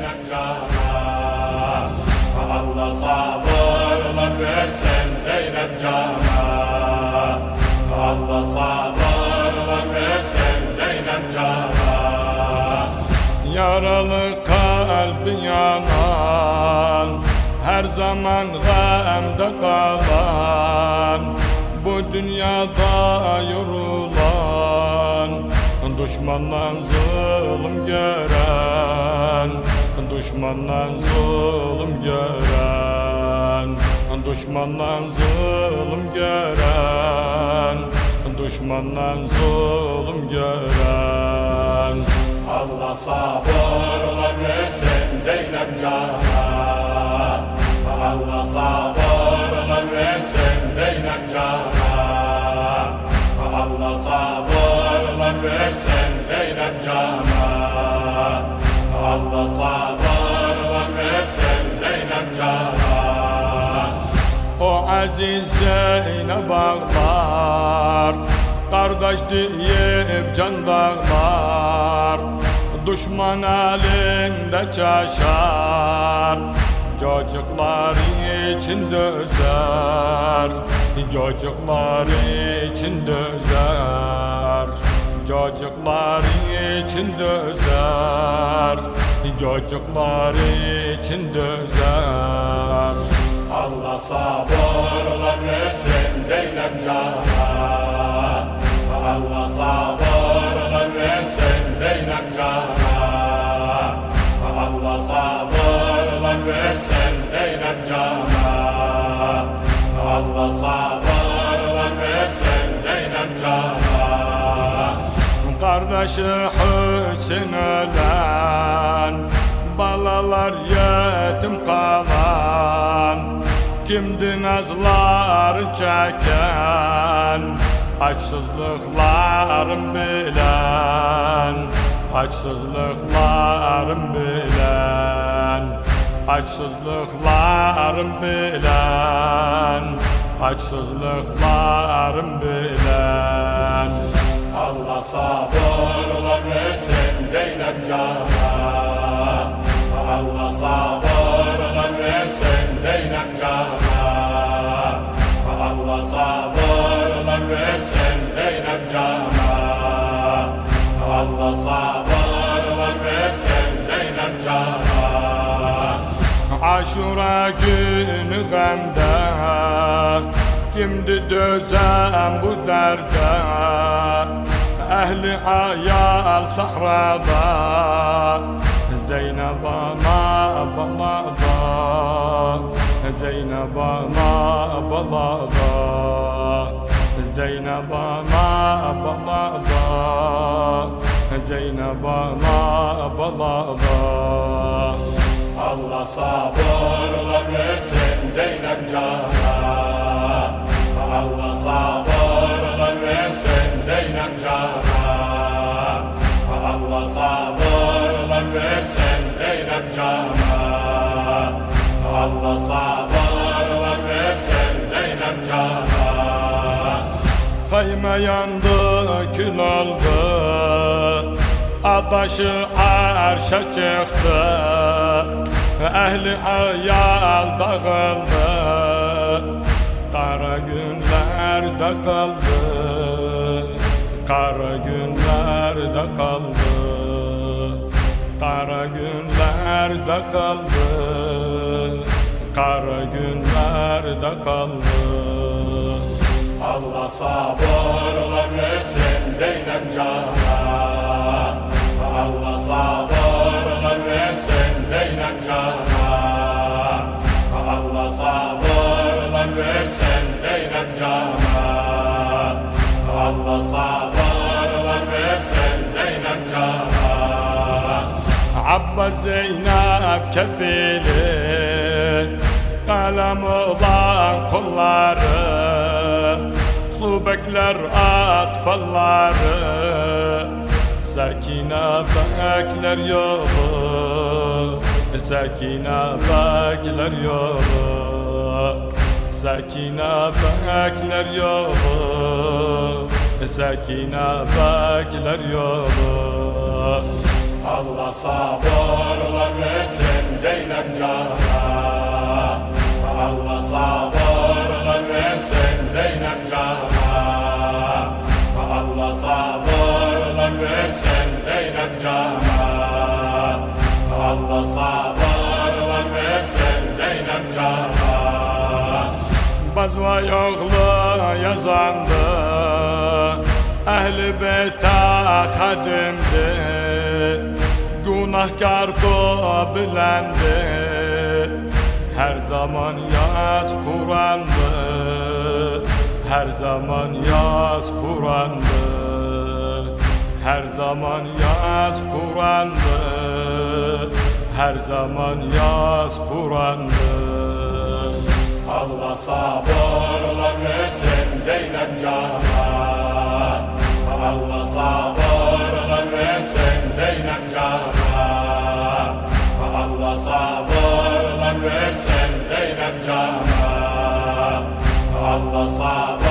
Zeynep cana. Allah sabırlar versin Zeynep cana. Allah sabırlar versin Zeynep cana. Yaralı kalbi yanan, her zaman gamde kalan, bu dünyada yorulan, düşmandan zulüm gören, düşmandan zulüm gören, düşmandan zulüm gören, düşmandan zulüm gören. Allah sabırlar versin Zeynep cana. Allah sabırlar versin Zeynep cana. Allah sabırlar versin Zeynep cana. Allah sabırlar versin Zeynep cana. O aziz Zeynep ağlar, kardeş deyip can dağlar, düşman elinde çaşar, çocuklar için dözer, çocuklar için dözer, çocuklar için dözer, çocuklar için dözer. Allah sabırlar versin Zeynep cana. Allah sabırlar versin Zeynep cana. Allah sabırlar versin Zeynep cana. Allah sabırlar versin Zeynep cana. Kardeşi Hüseyin ölen, balalar yetim kalan, kimdi nazlar çeken, açsızlıklarım bilen, açsızlıklarım bilen, açsızlıklarım bilen, açsızlıklarım bilen. Allah sabırlar versin Zeynep cana. Allah sabırlar versin Zeynep cana. Allah sabırlar versin Zeynep cana. Allah sabırlar versin Zeynep cana. Aşura günü gamde, kimdi dözem bu derde, ehli ayal sahrada, Zeynep ana balada, Zeynep ana balada, Zeynep ana balada, Zeynep ana balada. Allah sabırlar versin Zeynep cana. Allah sabırlar versin Zeynep cana. Allah sabırlar versin Zeynep cana. Allah sabırlar versin Zeynep cana. Kayma yandı, kül oldu, ataşı arşa çıktı, ehli ayal dağıldı, kara günlerde kaldı, kara günlerde kaldı, kara günlerde kaldı, kara günlerde kaldı. Allah sabırlar versin Zeynep cana. Allah sabırlar versin Zeynep cana. Allah sabırlar versin Zeynep cana. Allah sabırlar versin Zeynep cana. Abbas Zeynep kefili, kalem olan kolları, su bekler atfalları, Sakine bekler yolu, Sakine bekler yolu, Sakine bekler yolu, Sakine bekler yolu. Allah sabırlar versin Zeynep Can'a. Allah sabırlar versin Zeynep Can'a. Allah sabırlar versin Zeynep Can'a. Allah sabırlar versin Zeynep Can'a. Bazva yoğlu yazandı, Ehl-i Beyt'e kadimdi, günahkardı bilendi. Her zaman yaz Kur'an'dı, her zaman yaz Kur'an'dı, her zaman yaz Kur'an'dı, her zaman yaz Kur'an'dı. Allah sabırlar versin Zeynep Can'a. Allah sabırlar versin Zeynep Can'a. Allah sabırlar versin Zeynep Can'a. Allah sabırlar